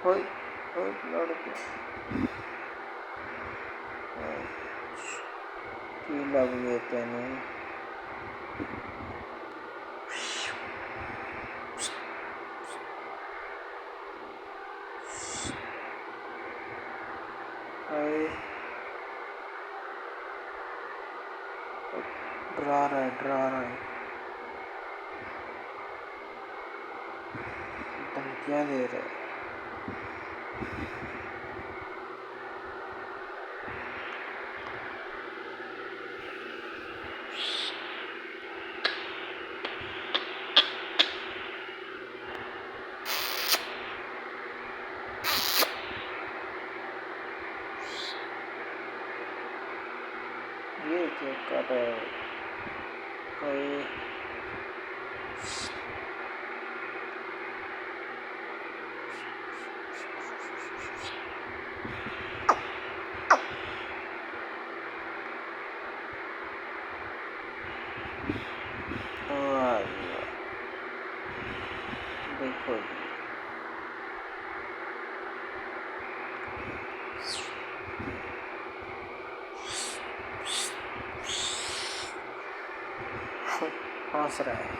Oi, oi, lord. की लग गए तेने डरा रहा है धमकियाँ दे रहा है ये क्या कर रहा है कोई देखो हंस रहा है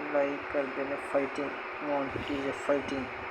लड़ाई कर देने फाइटिंग मोंटी फाइटिंग